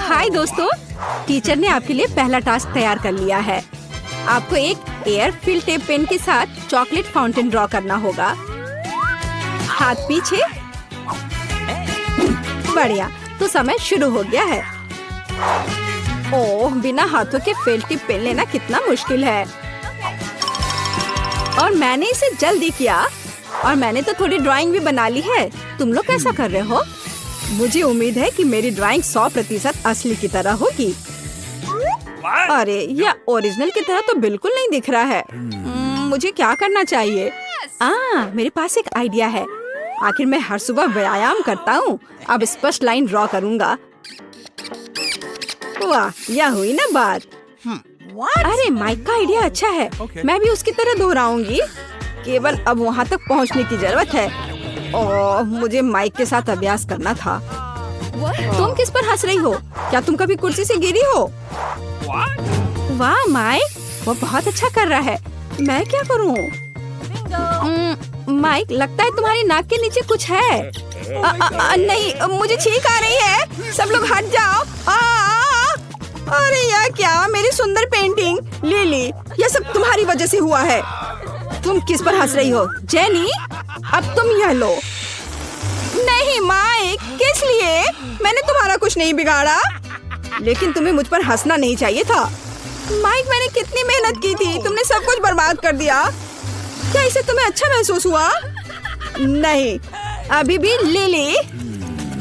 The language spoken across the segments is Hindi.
हाय दोस्तों, टीचर ने आपके लिए पहला टास्क तैयार कर लिया है। आपको एक एयर फिल टेप पेन के साथ चॉकलेट फाउंटेन ड्रॉ करना होगा। हाथ पीछे। बढ़िया, तो समय शुरू हो गया है। ओह, बिना हाथों के फिल टेप पेन लेना कितना मुश्किल है। और मैंने इसे जल्दी किया और मैंने तो थोड़ी ड्राइंग भी बना ली है। तुम लोग कैसा कर रहे हो? मुझे उम्मीद है कि मेरी ड्राइंग 100% असली की तरह होगी। अरे, यह ओरिजिनल की तरह तो बिल्कुल नहीं दिख रहा है। मुझे क्या करना चाहिए? मेरे पास एक आइडिया है। आखिर मैं हर सुबह व्यायाम करता हूँ। अब स्पष्ट लाइन ड्रॉ करूँगा। वाह, यह हुई ना बात। अरे, माइक का आइडिया अच्छा है। मैं भी उसकी तरह दोहराऊंगी। केवल अब वहाँ तक पहुँचने की जरूरत है। ओह, मुझे माइक के साथ अभ्यास करना था। तुम किस पर हंस रही हो? क्या तुम कभी कुर्सी से गिरी हो? वाह माइक, वो बहुत अच्छा कर रहा है। मैं क्या करूँ? माइक, लगता है तुम्हारी नाक के नीचे कुछ है। नहीं, मुझे छींक आ रही है। सब लोग हट जाओ। अरे यार, क्या मेरी सुंदर पेंटिंग। लिली, यह सब तुम्हारी वजह से हुआ है। तुम किस पर हंस रही हो? जेनी, अब तुम यह लो। नहीं माइक, किस लिए? मैंने तुम्हारा कुछ नहीं बिगाड़ा। लेकिन तुम्हें मुझ पर हंसना नहीं चाहिए था। माइक, मैंने कितनी मेहनत की थी। तुमने सब कुछ बर्बाद कर दिया। क्या इससे तुम्हें अच्छा महसूस हुआ? नहीं, अभी भी। लिली,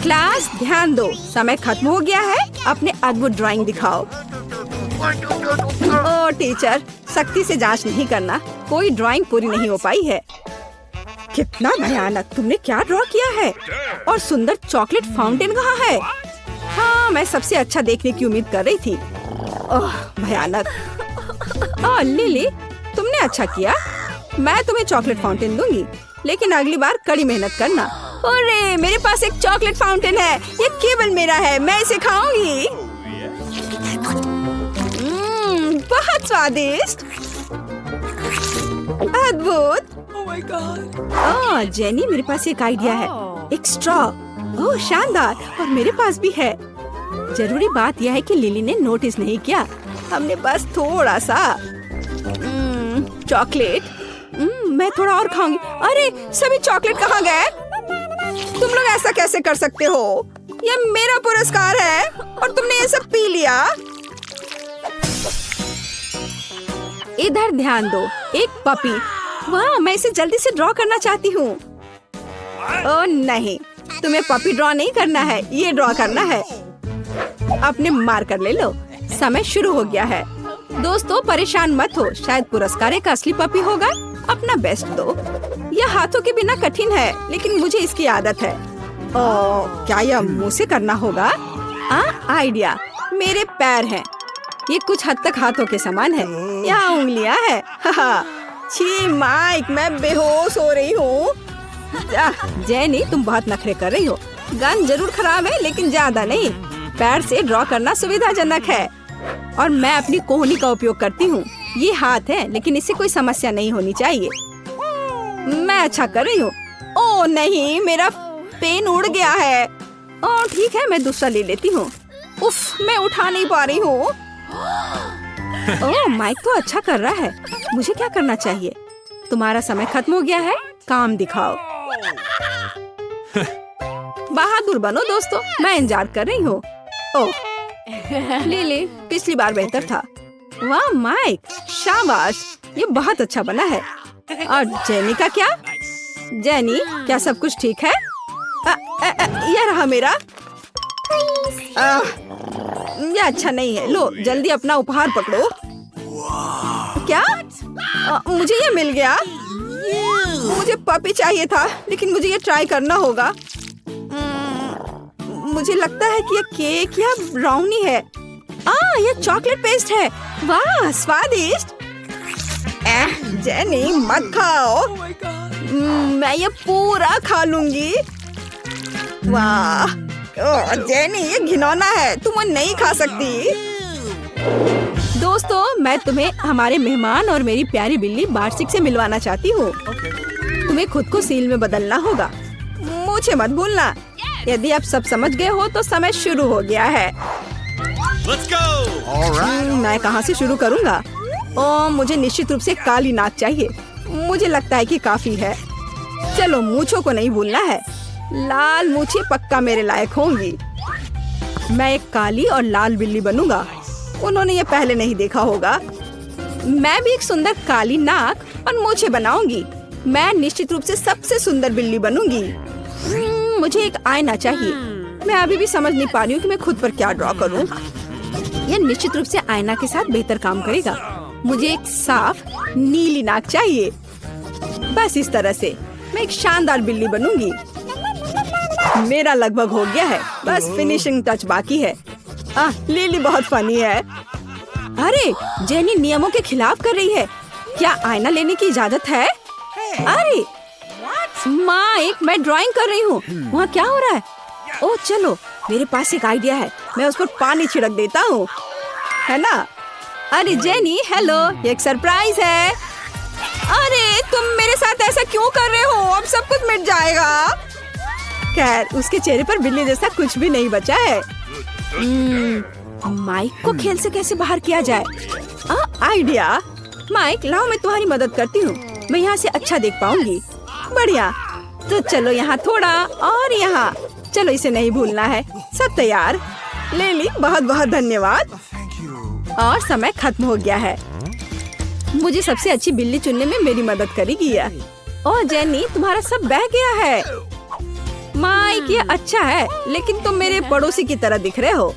क्लास ध्यान दो, समय खत्म हो गया है। अपने अद्भुत ड्राइंग दिखाओ। ओ टीचर, सख्ती से जांच नहीं करना। कोई ड्राइंग पूरी नहीं हो पाई है। कितना भयानक। तुमने क्या ड्रॉ किया है? और सुंदर चॉकलेट फाउंटेन कहाँ है? हाँ, मैं सबसे अच्छा देखने की उम्मीद कर रही थी। ओह, भयानक। लिली, तुमने अच्छा किया। मैं तुम्हें चॉकलेट फाउंटेन दूंगी, लेकिन अगली बार कड़ी मेहनत करना। अरे, मेरे पास एक चॉकलेट फाउंटेन है। ये केवल मेरा है। मैं इसे खाऊंगी। बहुत स्वादिष्ट, अद्भुत। जेनी, मेरे पास एक आइडिया है। एक स्ट्रॉ। ओह, शानदार। और मेरे पास भी है। जरूरी बात यह है कि लिली ने नोटिस नहीं किया। हमने बस थोड़ा सा चॉकलेट। मैं थोड़ा और खाऊंगी। अरे, सभी चॉकलेट कहाँ गए? तुम लोग ऐसा कैसे कर सकते हो? यह मेरा पुरस्कार है और तुमने ये सब पी लिया। इधर ध्यान दो। एक पपी। वाह, मैं इसे जल्दी से ड्रॉ करना चाहती हूँ। ओह नहीं, तुम्हें पपी ड्रॉ नहीं करना है, ये ड्रॉ करना है। अपने मार्कर ले लो। समय शुरू हो गया है। दोस्तों, परेशान मत हो। शायद पुरस्कार एक असली पपी होगा। अपना बेस्ट दो। यह हाथों के बिना कठिन है, लेकिन मुझे इसकी आदत है। ओह, क्या यह मुंह से करना होगा? आइडिया। मेरे पैर हैं। ये कुछ हद तक हाथों के समान है। यहाँ उंगलियाँ है। छी माइक, मैं बेहोश हो रही हूँ। जेनी, तुम बहुत नखरे कर रही हो। गन जरूर खराब है, लेकिन ज्यादा नहीं। पैर से ड्रॉ करना सुविधाजनक है। और मैं अपनी कोहनी का उपयोग करती हूँ। ये हाथ है, लेकिन इससे कोई समस्या नहीं होनी चाहिए। मैं अच्छा कर रही हूँ। ओह नहीं, मेरा पेन उड़ गया है। ओह ठीक है, मैं दूसरा ले लेती हूँ। उफ, मैं उठा नहीं पा रही हूँ। ओह, माइक तो अच्छा कर रहा है। मुझे क्या करना चाहिए? तुम्हारा समय खत्म हो गया है। काम दिखाओ। बहादुर बनो दोस्तों, मैं इंतजार कर रही हूँ। ओह लिली, पिछली बार बेहतर था। वाह माइक, शाबाश, ये बहुत अच्छा बना है। और जेनी का क्या? जेनी, क्या सब कुछ ठीक है? यह रहा मेरा। यह अच्छा नहीं है। लो, जल्दी अपना उपहार पकड़ो। क्या? मुझे ये मिल गया। मुझे पपी चाहिए था, लेकिन मुझे ये ट्राई करना होगा। मुझे लगता है कि ये केक या ब्राउनी है। ये चॉकलेट पेस्ट है। वाह, स्वादिष्ट। जेनी, मत खाओ। मैं ये पूरा खा लूंगी। वाह जेनी, ये घिनौना है। तुम वो नहीं खा सकती। दोस्तों, मैं तुम्हें हमारे मेहमान और मेरी प्यारी बिल्ली बार्सिक से मिलवाना चाहती हूँ। तुम्हें खुद को सील में बदलना होगा। मुझे मत भूलना। यदि आप सब समझ गए हो तो समय शुरू हो गया है। मैं कहाँ से शुरू करूँगा? मुझे निश्चित रूप से काली नाक चाहिए। मुझे लगता है कि काफी है। चलो मूंछों को नहीं भूलना है। लाल मूंछें पक्का मेरे लायक होंगी। मैं एक काली और लाल बिल्ली बनूंगा। उन्होंने ये पहले नहीं देखा होगा। मैं भी एक सुंदर काली नाक और मूंछें बनाऊंगी। मैं निश्चित रूप से सबसे सुंदर बिल्ली बनूंगी। मुझे एक आईना चाहिए। मैं अभी भी समझ नहीं पा रही हूँ कि मैं खुद पर क्या ड्रॉ करूँ। यह निश्चित रूप से आईना के साथ बेहतर काम करेगा। मुझे एक साफ नीली नाक चाहिए। बस इस तरह से मैं एक शानदार बिल्ली बनूंगी। मेरा लगभग हो गया है, बस फिनिशिंग टच बाकी है। लिली बहुत फनी है। अरे जेनी नियमों के खिलाफ कर रही है। क्या आईना लेने की इजाजत है? अरे माइक, मैं ड्राइंग कर रही हूँ। वहाँ क्या हो रहा है? ओह चलो, मेरे पास एक आइडिया है। मैं उस पर पानी छिड़क देता हूँ, है ना? अरे जेनी, हेलो, ये एक सरप्राइज है। अरे तुम मेरे साथ ऐसा क्यों कर रहे हो? अब सब कुछ मिट जाएगा। खैर, उसके चेहरे पर बिल्ली जैसा कुछ भी नहीं बचा है। माइक को खेल से कैसे बाहर किया जाए? आइडिया। माइक लाओ, मैं तुम्हारी मदद करती हूँ। मैं यहाँ से अच्छा देख पाऊंगी। बढ़िया, तो चलो यहाँ थोड़ा और यहाँ। चलो, इसे नहीं भूलना है। सब तैयार? लिली, बहुत बहुत धन्यवाद। और समय खत्म हो गया है। मुझे सबसे अच्छी बिल्ली चुनने में मेरी मदद करेगी। ओह जेनी, तुम्हारा सब बह गया है। माइक, ये अच्छा है, लेकिन तुम मेरे पड़ोसी की तरह दिख रहे हो।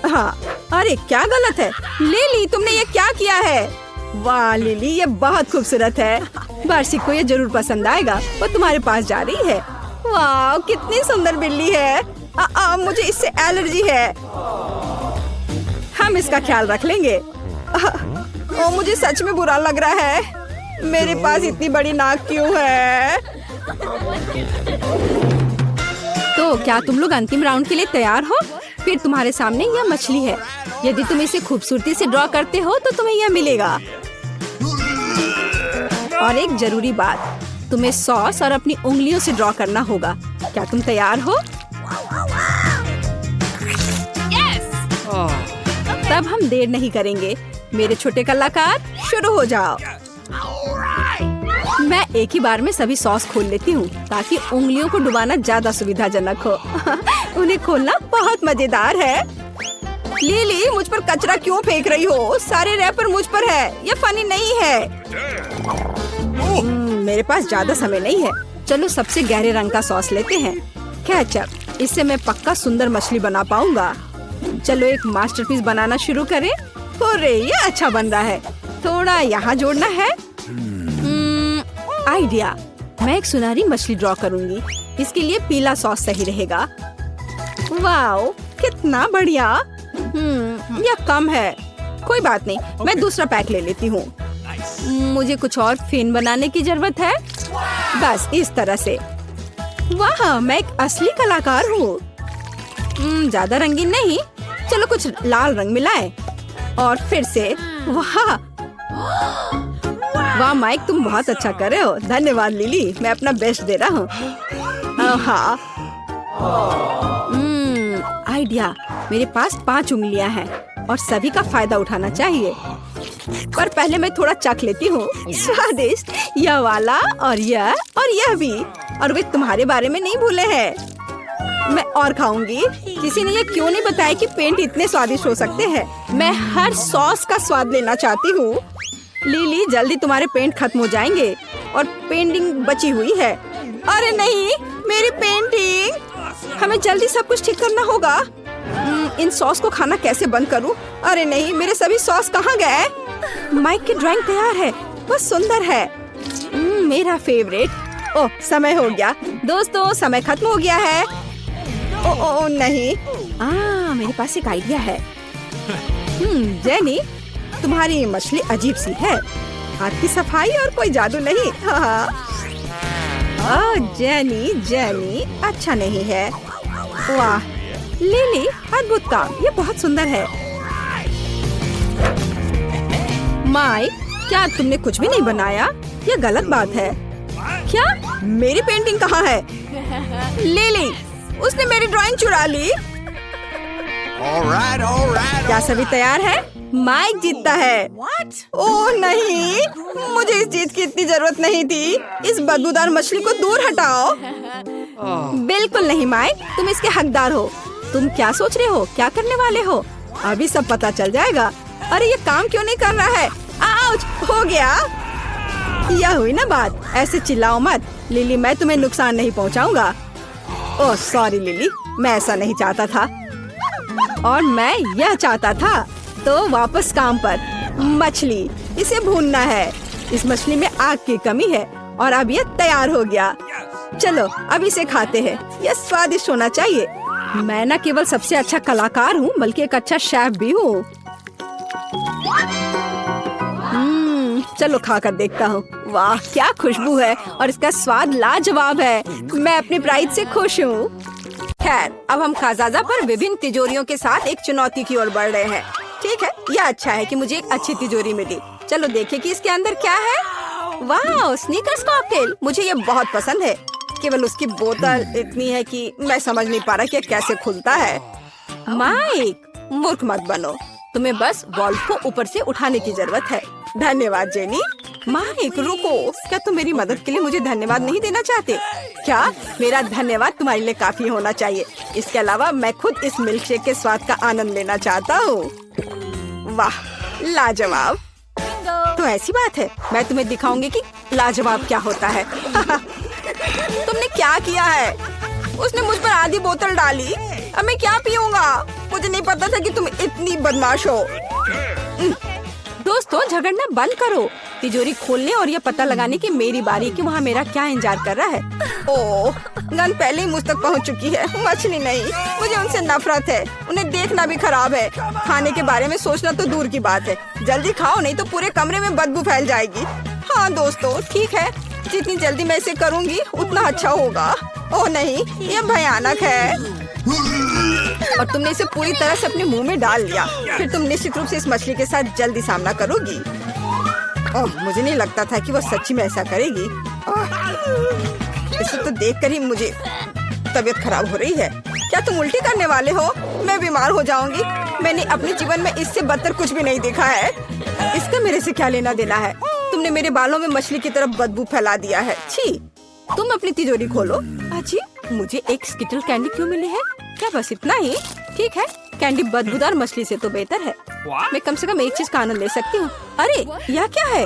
हाँ, अरे क्या गलत है? लिली, तुमने ये क्या किया है? वाह लिली, ये बहुत खूबसूरत है। वार्षिक को ये जरूर पसंद आएगा। वो तुम्हारे पास जा रही है। वाह, कितनी सुंदर बिल्ली है। मुझे इससे एलर्जी है। हम इसका ख्याल रख लेंगे। मुझे सच में बुरा लग रहा है। मेरे पास इतनी बड़ी नाक क्यों है? तो क्या तुम लोग अंतिम राउंड के लिए तैयार हो? फिर तुम्हारे सामने यह मछली है। यदि तुम इसे खूबसूरती से ड्रॉ करते हो तो तुम्हें यह मिलेगा। और एक जरूरी बात, तुम्हें सॉस और अपनी उंगलियों से ड्रॉ करना होगा। क्या तुम तैयार हो? तब हम देर नहीं करेंगे। मेरे छोटे कलाकार, शुरू हो जाओ। मैं एक ही बार में सभी सॉस खोल लेती हूँ ताकि उंगलियों को डुबाना ज्यादा सुविधाजनक हो। उन्हें खोलना बहुत मजेदार है। लिली, मुझ पर कचरा क्यों फेंक रही हो? सारे रैपर मुझ पर है। ये फनी नहीं है। मेरे पास ज्यादा समय नहीं है। चलो सबसे गहरे रंग का सॉस लेते हैं, केचप। इससे मैं पक्का सुंदर मछली बना पाऊंगा। चलो एक मास्टरपीस बनाना शुरू करें। अरे ये अच्छा बन रहा है। थोड़ा यहाँ जोड़ना है। आइडिया, मैं एक सुनहरी मछली ड्रॉ करूंगी। इसके लिए पीला सॉस सही रहेगा। वाओ, कितना बढ़िया। यह कम है। कोई बात नहीं, मैं दूसरा पैक ले लेती हूँ। मुझे कुछ और फिन बनाने की जरूरत है। बस इस तरह से। वाह, मैं एक असली कलाकार हूँ। ज्यादा रंगीन नहीं। चलो कुछ लाल रंग मिलाएं। और फिर से। वाह वाह माइक, तुम बहुत अच्छा कर रहे हो। धन्यवाद लिली, मैं अपना बेस्ट दे रहा हूँ। हाँ, आइडिया। मेरे पास 5 उंगलियां हैं और सभी का फायदा उठाना चाहिए। पर पहले मैं थोड़ा चख लेती हूँ। स्वादिष्ट, यह वाला और यह भी। और वे तुम्हारे बारे में नहीं भूले हैं। मैं और खाऊंगी। किसी ने ये क्यों नहीं बताया कि पेंट इतने स्वादिष्ट हो सकते हैं। मैं हर सॉस का स्वाद लेना चाहती हूँ। लिली, जल्दी तुम्हारे पेंट खत्म हो जाएंगे और पेंटिंग बची हुई है। अरे नहीं, मेरी पेंटिंग। हमें जल्दी सब कुछ ठीक करना होगा। इन सॉस को खाना कैसे बंद करूं? अरे नहीं, मेरे सभी सॉस कहाँ गए? माइक की ड्राइंग तैयार है। बहुत सुंदर है। मेरा फेवरेट। ओह, समय हो गया दोस्तों, समय खत्म हो गया है। ओ नहीं। मेरे पास एक आइडिया है। जेनी, तुम्हारी मछली अजीब सी है। हाथ की सफाई और कोई जादू नहीं। जेनी, अच्छा नहीं है। वाह लिली, अद्भुत काम। ये बहुत सुंदर है। माइक, क्या तुमने कुछ भी नहीं बनाया? ये गलत बात है। क्या? मेरी पेंटिंग कहाँ है? लिली, उसने मेरी ड्राइंग चुरा ली। क्या सभी तैयार है? माइक जीतता है। ओह नहीं, मुझे इस चीज की इतनी जरूरत नहीं थी। इस बदबूदार मछली को दूर हटाओ। बिल्कुल नहीं माइक, तुम इसके हकदार हो। तुम क्या सोच रहे हो, क्या करने वाले हो? अभी सब पता चल जाएगा। अरे ये काम क्यों नहीं कर रहा है? आउच, हो गया। यह हुई ना बात। ऐसे चिल्लाओ मत लिली, मैं तुम्हें नुकसान नहीं पहुंचाऊंगा। ओह सॉरी लिली, मैं ऐसा नहीं चाहता था। और मैं यह चाहता था। तो वापस काम पर। मछली, इसे भूनना है। इस मछली में आग की कमी है और अब ये तैयार हो गया। चलो अब इसे खाते हैं। यह स्वादिष्ट होना चाहिए। मैं न केवल सबसे अच्छा कलाकार हूँ बल्कि एक अच्छा शेफ भी हूँ। चलो खाकर देखता हूँ। वाह क्या खुशबू है और इसका स्वाद लाजवाब है। मैं अपनी प्राइड से खुश हूँ। खैर अब हम खाजाजा पर विभिन्न तिजोरियों के साथ एक चुनौती की ओर बढ़ रहे हैं। ठीक है, यह अच्छा है कि मुझे एक अच्छी तिजोरी मिली। चलो देखें कि इसके अंदर क्या है। वाह स्नीकर्स कॉकटेल, मुझे ये बहुत पसंद है। केवल उसकी बोतल इतनी है कि मैं समझ नहीं पा रहा कि क्या खुलता है। माइक मूर्ख मत बनो, तुम्हें बस वॉल्व को ऊपर से उठाने की जरूरत है। धन्यवाद जेनी। माइक रुको, क्या तुम मेरी मदद के लिए मुझे धन्यवाद नहीं देना चाहते? क्या मेरा धन्यवाद तुम्हारे लिए काफी होना चाहिए। इसके अलावा मैं खुद इस मिल्क शेक के स्वाद का आनंद लेना चाहता हूँ। वाह लाजवाब। तो ऐसी बात है, मैं तुम्हें दिखाऊंगी कि लाजवाब क्या होता है। तुमने क्या किया है? उसने मुझ पर आधी बोतल डाली। अब मैं क्या पीऊंगा? मुझे नहीं पता था कि तुम इतनी बदमाश हो। दोस्तों झगड़ना बंद करो। तिजोरी खोलने और यह पता लगाने की मेरी बारी कि वहाँ मेरा क्या इंतजार कर रहा है। ओह गन पहले ही मुझ तक पहुँच चुकी है। मछली नहीं, मुझे उनसे नफरत है। उन्हें देखना भी खराब है। खाने के बारे में सोचना तो दूर की बात है। जल्दी खाओ नहीं तो पूरे कमरे में बदबू फैल जाएगी। हाँ दोस्तों ठीक है, जितनी जल्दी मैं इसे करूँगी उतना अच्छा होगा। ओह नहीं, यह भयानक है। और तुमने इसे पूरी तरह से अपने मुंह में डाल लिया। फिर तुम निश्चित रूप से इस मछली के साथ जल्दी सामना करोगी। ओह मुझे नहीं लगता था कि वो सच्ची में ऐसा करेगी। इसे तो देखकर ही मुझे तबीयत खराब हो रही है। क्या तुम उल्टी करने वाले हो? मैं बीमार हो जाऊंगी। मैंने अपने जीवन में इससे बदतर कुछ भी नहीं देखा है। इसका मेरे से क्या लेना देना है? तुमने मेरे बालों में मछली की तरफ बदबू फैला दिया है। छी, तुम अपनी तिजोरी खोलो। अजी मुझे एक स्किटल कैंडी क्यों मिली है? क्या बस इतना ही? ठीक है, कैंडी बदबूदार मछली से तो बेहतर है। मैं कम से कम एक चीज का आनंद ले सकती हूँ। अरे यह क्या है?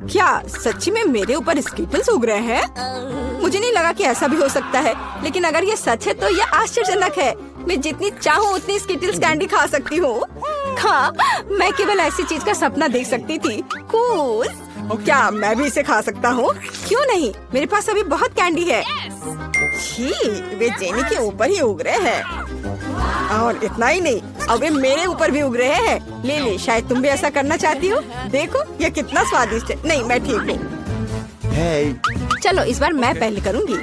क्या सच्ची में मेरे ऊपर स्किटल्स उग रहे हैं? मुझे नहीं लगा कि ऐसा भी हो सकता है, लेकिन अगर ये सच है तो यह आश्चर्यजनक है। मैं जितनी चाहूँ उतनी स्किटल्स कैंडी खा सकती हूँ। हाँ, मैं केवल ऐसी चीज का सपना देख सकती थी। कूल। क्या मैं भी इसे खा सकता हूँ? क्यों नहीं, मेरे पास अभी बहुत कैंडी है। छी, वे जेनी के ऊपर ही उग रहे हैं। और इतना ही नहीं, अब वे मेरे ऊपर भी उग रहे हैं। ले ले, शायद तुम भी ऐसा करना चाहती हो। देखो यह कितना स्वादिष्ट है। नहीं मैं ठीक हूँ। चलो इस बार मैं पहले करूँगी।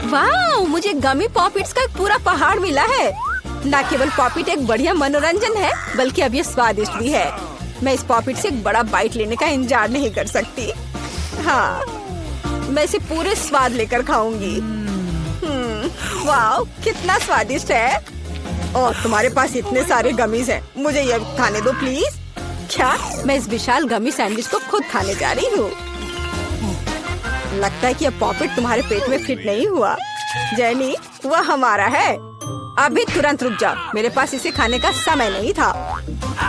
वाह, मुझे गमी पॉपिट्स का एक पूरा पहाड़ मिला है। न केवल पॉपिट एक बढ़िया मनोरंजन है बल्कि अब ये स्वादिष्ट भी है। मैं इस पॉपिट से एक बड़ा बाइट लेने का इंतजार नहीं कर सकती। हाँ, मैं इसे पूरे स्वाद लेकर खाऊंगी। वाह, कितना स्वादिष्ट है। और तुम्हारे पास इतने सारे गमीज हैं, मुझे ये खाने दो प्लीज। क्या मैं इस विशाल गमी सैंडविच को खुद खाने जा रही हूँ? लगता है कि यह पॉपिट तुम्हारे पेट में फिट नहीं हुआ। जेनी, वह हमारा है। अभी तुरंत रुक जाओ, मेरे पास इसे खाने का समय नहीं था।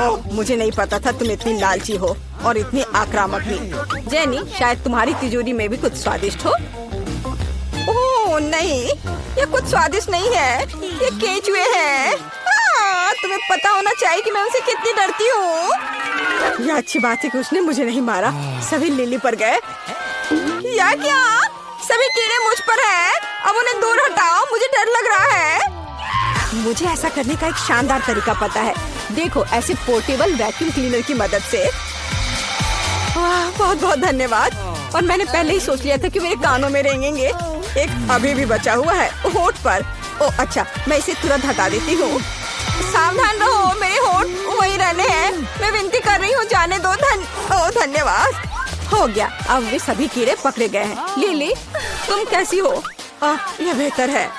ओह, मुझे नहीं पता था तुम इतनी लालची हो और इतनी आक्रामक भी। जेनी, शायद तुम्हारी तिजोरी में भी कुछ स्वादिष्ट हो। ओह नहीं, ये कुछ स्वादिष्ट नहीं है, ये केचुए हैं। तुम्हें पता होना चाहिए कि मैं उनसे कितनी डरती हूँ। यह अच्छी बात है कि उसने मुझे नहीं मारा। सभी लिली पर गए। या क्या? सभी कीड़े मुझ पर हैं। अब उन्हें दूर हटाओ, मुझे डर लग रहा है। मुझे ऐसा करने का एक शानदार तरीका पता है। देखो, ऐसे पोर्टेबल वैक्यूम क्लीनर की मदद से। बहुत बहुत धन्यवाद। और मैंने पहले ही सोच लिया था कि मेरे कानों में रेंगेंगे। एक अभी भी बचा हुआ है होठ पर। ओह अच्छा, मैं इसे तुरंत हटा देती हूँ। सावधान रहो, मेरे होठ वही रहने हैं। मैं विनती कर रही हूँ, जाने दो। धन्यवाद। हो गया, अब वे सभी कीड़े पकड़े गए हैं। लिली, तुम कैसी हो? यह बेहतर है।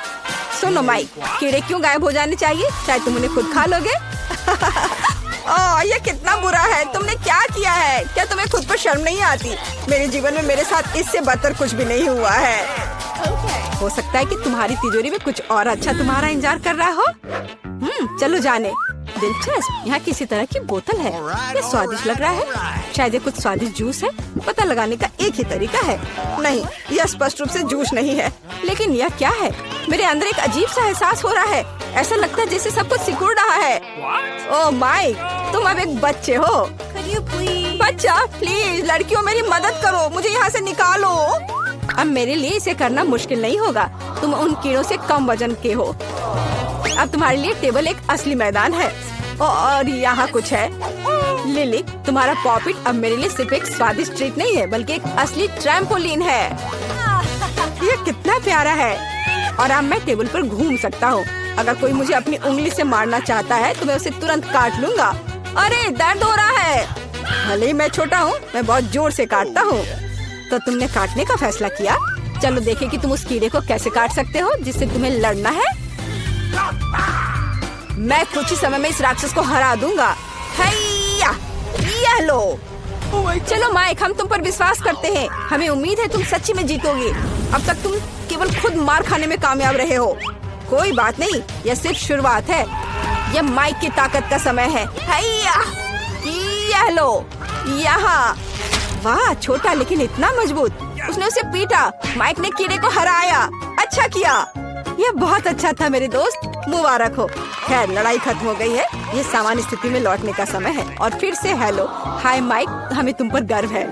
सुनो माइक, कीड़े क्यों गायब हो जाने चाहिए? शायद तुम उन्हें खुद खा लोगे। ओह, ये कितना बुरा है। तुमने क्या किया है? क्या तुम्हें खुद पर शर्म नहीं आती? मेरे जीवन में मेरे साथ इससे बदतर कुछ भी नहीं हुआ है। हो सकता है कि तुम्हारी तिजोरी में कुछ और अच्छा तुम्हारा इंतजार कर रहा हो। चलो जाने। दिलचस्प, यहाँ किसी तरह की बोतल है। ये स्वादिष्ट लग रहा है। शायद ये कुछ स्वादिष्ट जूस है। पता लगाने का एक ही तरीका है। नहीं, यह स्पष्ट रूप से जूस नहीं है। लेकिन यह क्या है? मेरे अंदर एक अजीब सा एहसास हो रहा है। ऐसा लगता है जैसे सब कुछ सिकुड़ रहा है। ओह माइक, तुम अब एक बच्चे हो। बच्चा, प्लीज लड़कियों मेरी मदद करो, मुझे यहाँ से निकालो। अब मेरे लिए इसे करना मुश्किल नहीं होगा। तुम उन कीड़ों से कम वजन के हो। अब तुम्हारे लिए टेबल एक असली मैदान है। और यहाँ कुछ है। लिली, तुम्हारा पॉपिट अब मेरे लिए सिर्फ एक स्वादिष्ट ट्रीट नहीं है, बल्कि एक असली ट्रैम्पोलिन है। ये कितना प्यारा है। और अब मैं टेबल पर घूम सकता हूँ। अगर कोई मुझे अपनी उंगली से मारना चाहता है तो मैं उसे तुरंत काट लूंगा। अरे, दर्द हो रहा है। भले ही मैं छोटा हूँ, मैं बहुत जोर से काटता हूँ। तो तुमने काटने का फैसला किया। चलो देखें कि तुम उस कीड़े को कैसे काट सकते हो जिससे तुम्हें लड़ना है। मैं कुछ ही समय में इस राक्षस को हरा दूंगा। हैया, यह लो। चलो माइक, हम तुम पर विश्वास करते हैं। हमें उम्मीद है तुम सच्ची में जीतोगे। अब तक तुम केवल खुद मार खाने में कामयाब रहे हो। कोई बात नहीं, यह सिर्फ शुरुआत है। यह माइक की ताकत का समय है। हैया, यह लो। यहाँ, वाह, छोटा लेकिन इतना मजबूत। उसने उसे पीटा। माइक ने कीड़े को हराया। अच्छा किया। यह बहुत अच्छा था मेरे दोस्त, मुबारक हो। खैर, लड़ाई खत्म हो गई है। ये सामान्य स्थिति में लौटने का समय है। और फिर से हेलो, हाय माइक, हमें तुम पर गर्व है।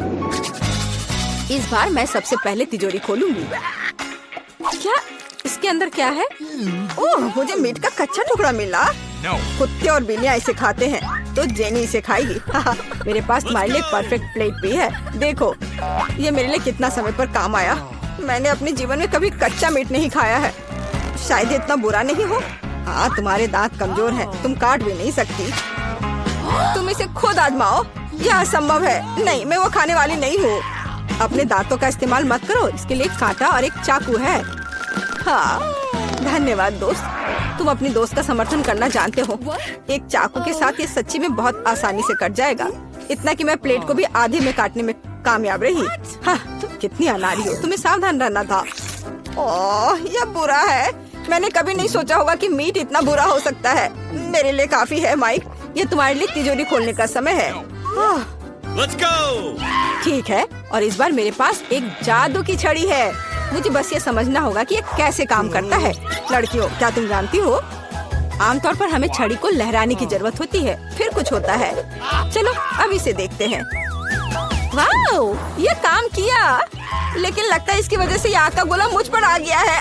इस बार मैं सबसे पहले तिजोरी खोलूंगी। क्या इसके अंदर क्या है? ओह, मुझे मीट का कच्चा टुकड़ा मिला। कुत्ते और बिल्लियाँ इसे खाते हैं, तो जेनी इसे खाएगी। मेरे पास तुम्हारे लिए परफेक्ट प्लेट भी है। देखो, ये मेरे लिए कितना समय पर काम आया। मैंने अपने जीवन में कभी कच्चा मीट नहीं खाया है। शायद ये इतना बुरा नहीं हो। हाँ, तुम्हारे दांत कमजोर हैं, तुम काट भी नहीं सकती। तुम इसे खुद आजमाओ। यह असंभव है। नहीं, मैं वो खाने वाली नहीं हूँ। अपने दांतों का इस्तेमाल मत करो। इसके लिए एक कांटा और एक चाकू है। हाँ, धन्यवाद दोस्त, तुम अपनी दोस्त का समर्थन करना जानते हो। एक चाकू के साथ ये सच्ची में बहुत आसानी से कट जाएगा। इतना कि मैं प्लेट को भी आधे में काटने में कामयाब रही। हाँ, तुम कितनी अनाड़ी हो, तुम्हें सावधान रहना था। ओह, यह बुरा है। मैंने कभी नहीं सोचा होगा कि मीट इतना बुरा हो सकता है। मेरे लिए काफी है माइक। ये तुम्हारे लिए तिजोरी खोलने का समय है। Let's go! ठीक है, और इस बार मेरे पास एक जादू की छड़ी है। मुझे बस ये समझना होगा कि ये कैसे काम करता है। लड़कियों, क्या तुम जानती हो, आमतौर पर हमें छड़ी को लहराने की जरूरत होती है, फिर कुछ होता है। चलो अब इसे देखते हैं। वाह, ये काम किया। लेकिन लगता है इसकी वजह से ये आग का गोला मुझ पर आ गया है।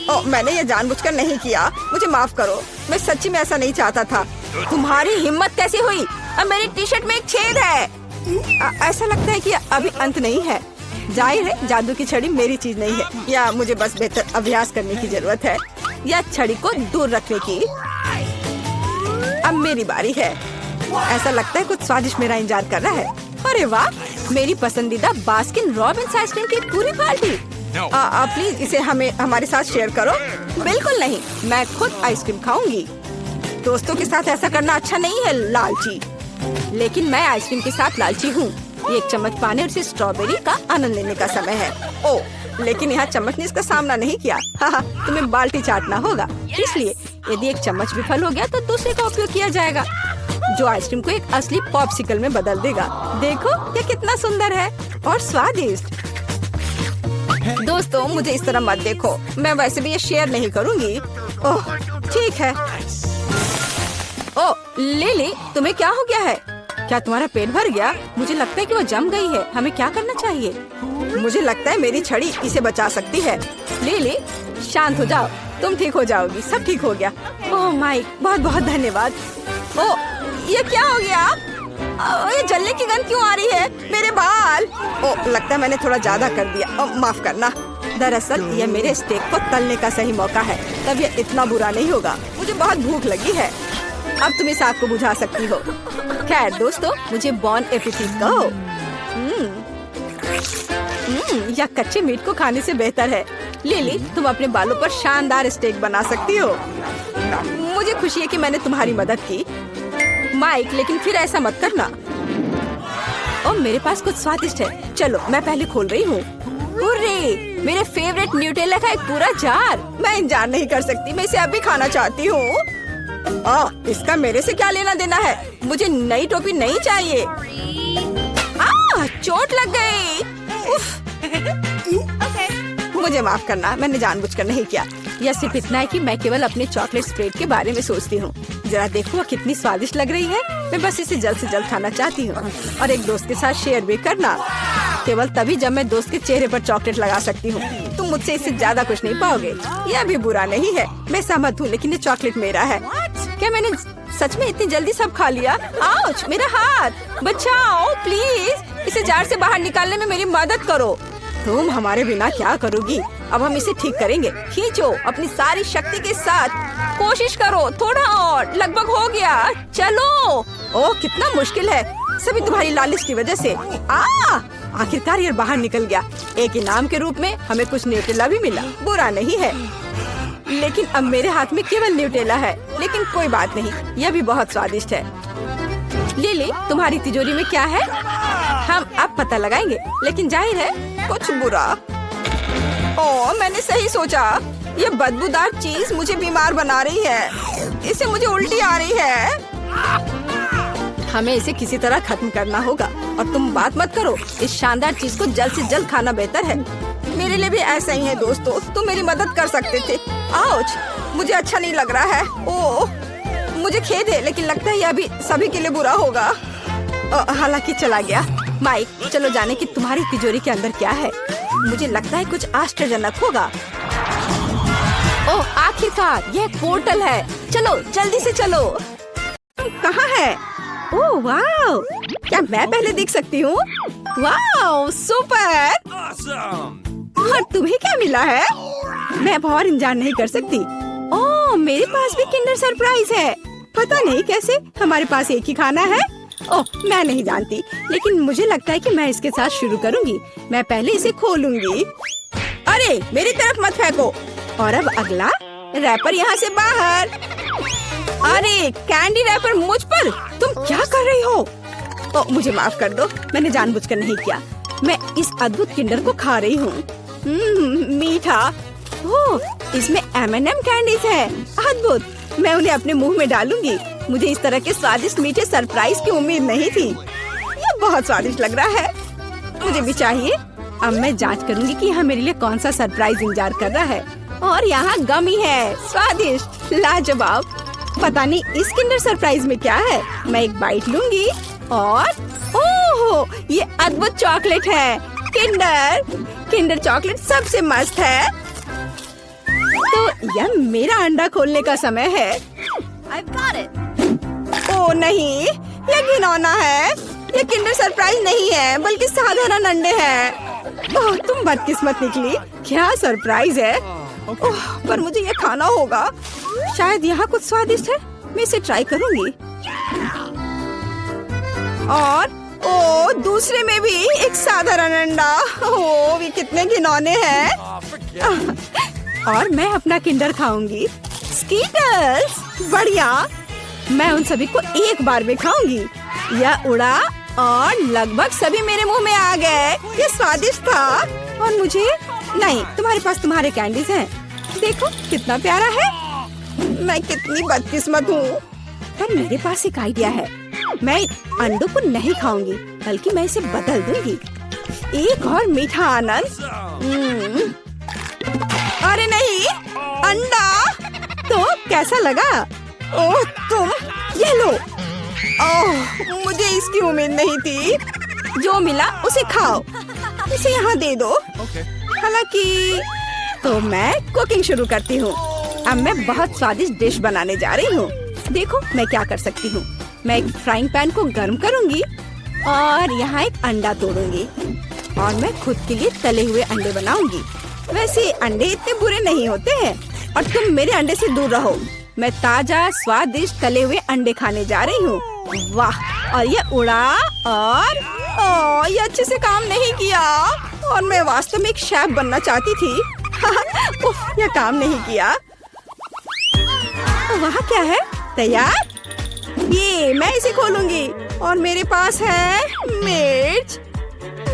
ओह, मैंने ये जानबूझकर नहीं किया। मुझे माफ करो, मैं सच्ची में ऐसा नहीं चाहता था। तुम्हारी हिम्मत कैसे हुई? अब मेरी टी शर्ट में एक छेद है। ऐसा लगता है कि अभी अंत नहीं है। जाहिर है जादू की छड़ी मेरी चीज नहीं है, या मुझे बस बेहतर अभ्यास करने की जरूरत है, या छड़ी को दूर रखने की। अब मेरी बारी है। ऐसा लगता है कुछ स्वादिष्ट मेरा इंतजार कर रहा है। अरे वाह, मेरी पसंदीदा बास्किन रॉबिन्स आइसक्रीम की पूरी पार्टी। प्लीज इसे हमारे साथ शेयर करो। बिल्कुल नहीं, मैं खुद आइसक्रीम खाऊंगी। दोस्तों के साथ ऐसा करना अच्छा नहीं है, लालची। लेकिन मैं आइसक्रीम के साथ लालची हूँ। एक चम्मच पाने और इसे स्ट्रॉबेरी का आनंद लेने का समय है। ओह, लेकिन यहाँ चम्मच ने इसका सामना नहीं किया। हाँ, तुम्हें बाल्टी चाटना होगा। इसलिए यदि एक चम्मच विफल हो गया तो दूसरे का उपयोग किया जाएगा, जो आइसक्रीम को एक असली पॉप्सिकल में बदल देगा। देखो, ये कितना सुंदर है और स्वादिष्ट। दोस्तों, मुझे इस तरह मत देखो। मैं वैसे भी ये शेयर नहीं करूँगी। ओह, ठीक है। ओह, लिली, तुम्हें क्या हो गया है? क्या तुम्हारा पेट भर गया? मुझे लगता है कि वो जम गई है। हमें क्या करना चाहिए? मुझे लगता है मेरी छड़ी इसे बचा सकती है। लिली, शांत हो जाओ, तुम ठीक हो जाओगी। सब ठीक हो गया। ओह माइक, बहुत बहुत धन्यवाद। ओह, ये क्या हो गया? ये जलने की गंध क्यों आ रही है? मेरे बाल। ओह, लगता है मैंने थोड़ा ज्यादा कर दिया। माफ करना। दरअसल ये मेरे स्टेक को तलने का सही मौका है, तब ये इतना बुरा नहीं होगा। मुझे बहुत भूख लगी है। अब तुम इस आग को बुझा सकती हो। खैर दोस्तों, मुझे बॉन एपेटिट कहो। यह कच्चे मीट को खाने से बेहतर है। लिली, तुम अपने बालों पर शानदार स्टेक बना सकती हो। मुझे खुशी है कि मैंने तुम्हारी मदद की। माइक, लेकिन फिर ऐसा मत करना। और मेरे पास कुछ स्वादिष्ट है। चलो, मैं पहले खोल रही हूँ। हुर्रे! मेरे फेवरेट न्यूटेला का एक पूरा जार। मैं इंतजार नहीं कर सकती, मैं इसे अभी खाना चाहती हूँ। इसका मेरे से क्या लेना देना है? मुझे नई टोपी नहीं चाहिए। चोट लग गई। मुझे माफ करना, मैंने जानबूझकर नहीं किया। यह सिर्फ इतना है कि मैं केवल अपने चॉकलेट स्प्रेड के बारे में सोचती हूँ। जरा देखो वह कितनी स्वादिष्ट लग रही है। मैं बस इसे जल्द से जल्द खाना चाहती हूँ और एक दोस्त के साथ शेयर भी करना। केवल तभी जब मैं दोस्त के चेहरे पर चॉकलेट लगा सकती हूँ। तुम मुझसे इससे ज्यादा कुछ नहीं पाओगे। यह भी बुरा नहीं है, मैं सहमत हूँ, लेकिन ये चॉकलेट मेरा है। क्या मैंने सच में इतनी जल्दी सब खा लिया? आउच, मेरा हाथ! बचाओ प्लीज, इसे जार से बाहर निकालने में मेरी मदद करो। तुम हमारे बिना क्या करोगी? अब हम इसे ठीक करेंगे। खींचो अपनी सारी शक्ति के साथ। कोशिश करो, थोड़ा और, लगभग हो गया। चलो। ओह, कितना मुश्किल है, सभी तुम्हारी लालिश की वजह से। आखिरकार ये बाहर निकल गया। एक इनाम के रूप में हमें कुछ न्यूटेला भी मिला। बुरा नहीं है, लेकिन अब मेरे हाथ में केवल न्यूटेला है। लेकिन कोई बात नहीं, यह भी बहुत स्वादिष्ट है। लिली, तुम्हारी तिजोरी में क्या है? हम अब पता लगाएंगे, लेकिन जाहिर है कुछ बुरा। ओह, मैंने सही सोचा। ये बदबूदार चीज मुझे बीमार बना रही है। इससे मुझे उल्टी आ रही है। हमें इसे किसी तरह खत्म करना होगा। और तुम बात मत करो, इस शानदार चीज को जल्द से जल्द खाना बेहतर है। मेरे लिए भी ऐसा ही है दोस्तों, तुम मेरी मदद कर सकते थे। आउच, मुझे अच्छा नहीं लग रहा है। ओह, मुझे खेद है, लेकिन लगता है यह अभी सभी के लिए बुरा होगा। हालांकि चला गया। माइक, चलो जाने कि तुम्हारी तिजोरी के अंदर क्या है। मुझे लगता है कुछ आश्चर्यजनक होगा। ओह, आखिरकार यह पोर्टल है। चलो जल्दी से चलो। कहाँ है? ओह वाह, क्या मैं पहले देख सकती हूँ? वाह, सुपर! Awesome! और तुम्हें क्या मिला है? मैं अब और इंतजार नहीं कर सकती। ओह, मेरे पास भी किंडर सरप्राइज है। पता नहीं कैसे हमारे पास एक ही खाना है। ओह, मैं नहीं जानती, लेकिन मुझे लगता है कि मैं इसके साथ शुरू करूंगी। मैं पहले इसे खोलूंगी। अरे, मेरी तरफ मत फेंको। और अब अगला रैपर यहाँ से बाहर। अरे, कैंडी रैपर मुझ पर! तुम क्या कर रही हो? ओह, मुझे माफ कर दो, मैंने जानबूझकर नहीं किया। मैं इस अद्भुत किंडर को खा रही हूँ। मीठा। ओह, इसमें M&M कैंडीज है। अद्भुत, मैं उन्हें अपने मुंह में डालूंगी। मुझे इस तरह के स्वादिष्ट मीठे सरप्राइज की उम्मीद नहीं थी। ये बहुत स्वादिष्ट लग रहा है, मुझे भी चाहिए। अब मैं जांच करूंगी कि यहाँ मेरे लिए कौन सा सरप्राइज इंतजार कर रहा है। और यहाँ गमी है, स्वादिष्ट, लाजवाब। पता नहीं इस किंडर सरप्राइज में क्या है। मैं एक बाइट लूंगी और ओह, ये अद्भुत चॉकलेट है। किंडर चॉकलेट सबसे मस्त है। तो यह मेरा अंडा खोलने का समय है। I've got it. ओह नहीं, यह घिनौना है। यह किंडर सरप्राइज नहीं है, बल्कि साधारण अंडे हैं। ओह, तुम बदकिस्मत निकली। क्या सरप्राइज है? ओह, पर मुझे यह खाना होगा। शायद यहाँ कुछ स्वादिष्ट है, मैं इसे ट्राई करूंगी। और ओह, दूसरे में भी एक साधारण अंडा। ओह, ये कितने घिनौने हैं। और मैं अपना किंडर खाऊंगी। स्कीटर्स, बढ़िया। मैं उन सभी को एक बार में खाऊंगी। यह उड़ा और लगभग सभी मेरे मुंह में आ गए। ये स्वादिष्ट था। और मुझे नहीं, तुम्हारे पास तुम्हारे कैंडीज हैं। देखो कितना प्यारा है। मैं कितनी बदकिस्मत हूँ। पर मेरे पास एक आइडिया है। मैं अंडों को नहीं खाऊंगी, बल्कि मैं इसे बदल दूंगी। एक और मीठा आनंद। अरे नहीं, अंडा! तो कैसा लगा? ओह, तुम ये लो। ओह, मुझे इसकी उम्मीद नहीं थी। जो मिला उसे खाओ। इसे यहाँ दे दो। हालांकि तो मैं कुकिंग शुरू करती हूँ। अब मैं बहुत स्वादिष्ट डिश बनाने जा रही हूँ। देखो मैं क्या कर सकती हूँ। मैं एक फ्राइंग पैन को गर्म करूँगी और यहाँ एक अंडा तोड़ूंगी और मैं खुद के लिए तले हुए अंडे बनाऊंगी। वैसे अंडे इतने बुरे नहीं होते हैं और तुम मेरे अंडे से दूर रहो। मैं ताजा स्वादिष्ट तले हुए अंडे खाने जा रही हूँ। वाह! और ये उड़ा और ये अच्छे से काम नहीं किया। और मैं वास्तव में एक शेफ बनना चाहती थी। उफ, यह काम नहीं किया। वहाँ क्या है? तैयार? ये मैं इसे खोलूंगी और मेरे पास है मिर्च।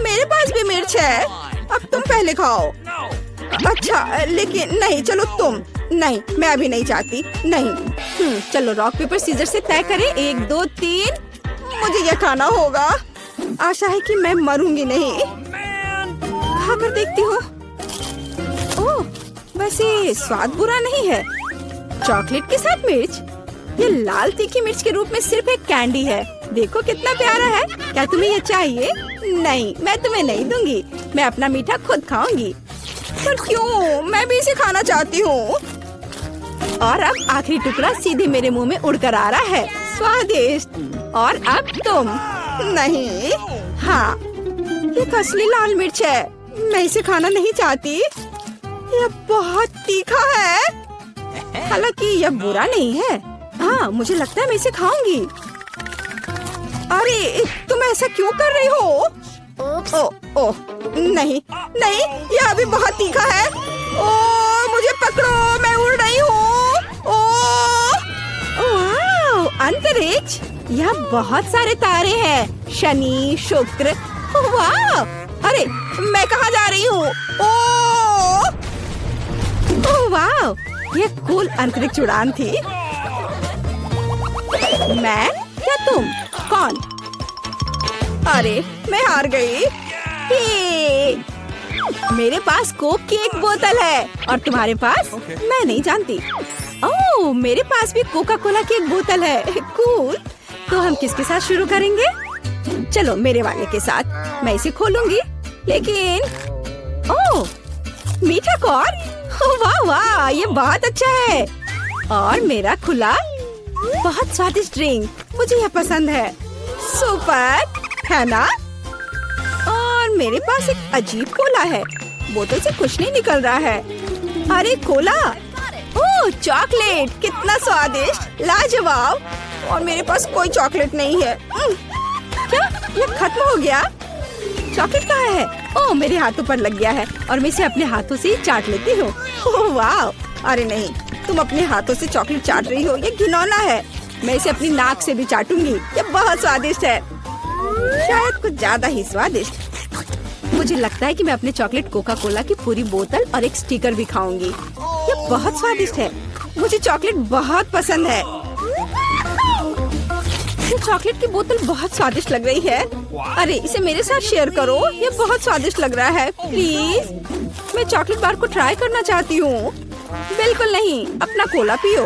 मेरे पास भी मिर्च है। अब तुम पहले खाओ। अच्छा, लेकिन नहीं, चलो तुम। नहीं, मैं अभी नहीं चाहती। नहीं। चलो रॉक पेपर सीजर से तय करें। 1 2 3। मुझे यह खाना होगा। आशा है कि मैं मरूंगी नहीं। खाकर देखती हूँ। ओह, वैसे स्वाद बुरा नहीं है। चॉकलेट के साथ मिर्च। ये लाल तीखी मिर्च के रूप में सिर्फ एक कैंडी है। देखो कितना प्यारा है। क्या तुम्हें ये चाहिए? नहीं, मैं तुम्हें नहीं दूंगी। मैं अपना मीठा खुद खाऊंगी। पर क्यों? मैं भी इसे खाना चाहती हूँ। और अब आखिरी टुकड़ा सीधे मेरे मुंह में उड़कर आ रहा है। स्वादिष्ट। और अब तुम। नहीं। हाँ, ये असली लाल मिर्च है। मैं इसे खाना नहीं चाहती। यह बहुत तीखा है। हालांकि यह बुरा नहीं है। हाँ, मुझे लगता है मैं इसे खाऊंगी। अरे, तुम ऐसा क्यों कर रही हो? ओह, नहीं, नहीं, यह अभी बहुत तीखा है। ओह, मुझे पकड़ो, मैं उड़ रही हूँ। ओह, अंतरिक्ष। यहाँ बहुत सारे तारे हैं। शनि, शुक्र। वाह! अरे, मैं कहाँ जा रही हूँ? ओह वाह! यह कूल अंतरिक्ष उड़ान थी। मैं? क्या तुम? कौन? अरे, मैं हार गई। मेरे पास कोक की एक बोतल है और तुम्हारे पास? मैं नहीं जानती। ओह, मेरे पास भी कोका कोला की एक बोतल है। कूल। तो हम किसके साथ शुरू करेंगे? चलो मेरे वाले के साथ। मैं इसे खोलूंगी। लेकिन ओह, मीठा कॉर्न। वाह वाह, ये बहुत अच्छा है। और मेरा खुला बहुत स्वादिष्ट ड्रिंक। मुझे यह पसंद है। सुपर है ना? और मेरे पास एक अजीब कोला है। बोतल से कुछ नहीं निकल रहा है। अरे कोला। ओह, चॉकलेट। कितना स्वादिष्ट, लाजवाब। और मेरे पास कोई चॉकलेट नहीं है। क्या यह खत्म हो गया? चॉकलेट कहाँ है? ओह, मेरे हाथों पर लग गया है और मैं इसे अपने हाथों से ही चाट लेती हूँ। ओह वाह! अरे नहीं, तुम अपने हाथों से चॉकलेट चाट रही हो। ये घिनौना है। मैं इसे अपनी नाक से भी चाटूंगी। ये बहुत स्वादिष्ट है। शायद कुछ ज्यादा ही स्वादिष्ट। मुझे लगता है कि मैं अपने चॉकलेट कोका कोला की पूरी बोतल और एक स्टिकर भी खाऊंगी। ये बहुत स्वादिष्ट है। मुझे चॉकलेट बहुत पसंद है। ये चॉकलेट की बोतल बहुत स्वादिष्ट लग रही है। अरे, इसे मेरे साथ शेयर करो। ये बहुत स्वादिष्ट लग रहा है। प्लीज, मैं चॉकलेट बार को ट्राई करना चाहती हूँ। बिल्कुल नहीं, अपना कोला पियो।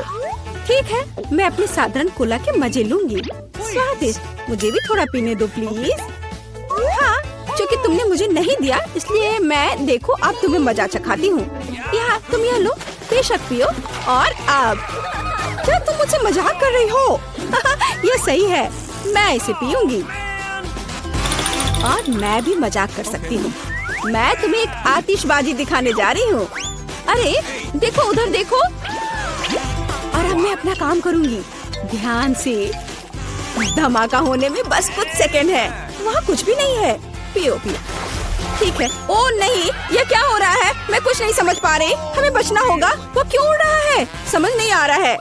ठीक है, मैं अपने साधारण कोला के मजे लूंगी। स्वादिष्ट। मुझे भी थोड़ा पीने दो प्लीज। हाँ, क्योंकि तुमने मुझे नहीं दिया इसलिए मैं, देखो, अब तुम्हें मजा चखाती हूँ। यहाँ तुम यह लो, बेशक पियो। और अब क्या तुम मुझसे मजाक कर रही हो? ये सही है, मैं इसे पीऊंगी। और मैं भी मजाक कर सकती हूँ। मैं तुम्हें एक आतिशबाजी दिखाने जा रही हूँ। अरे देखो, उधर देखो। और अब मैं अपना काम करूँगी ध्यान से। धमाका होने में बस कुछ सेकंड है। वहाँ कुछ भी नहीं है। पियो पियो। ठीक है। ओ नहीं, ये क्या हो रहा है? मैं कुछ नहीं समझ पा रही। हमें बचना होगा। वो क्यों उड़ रहा है? समझ नहीं आ रहा है।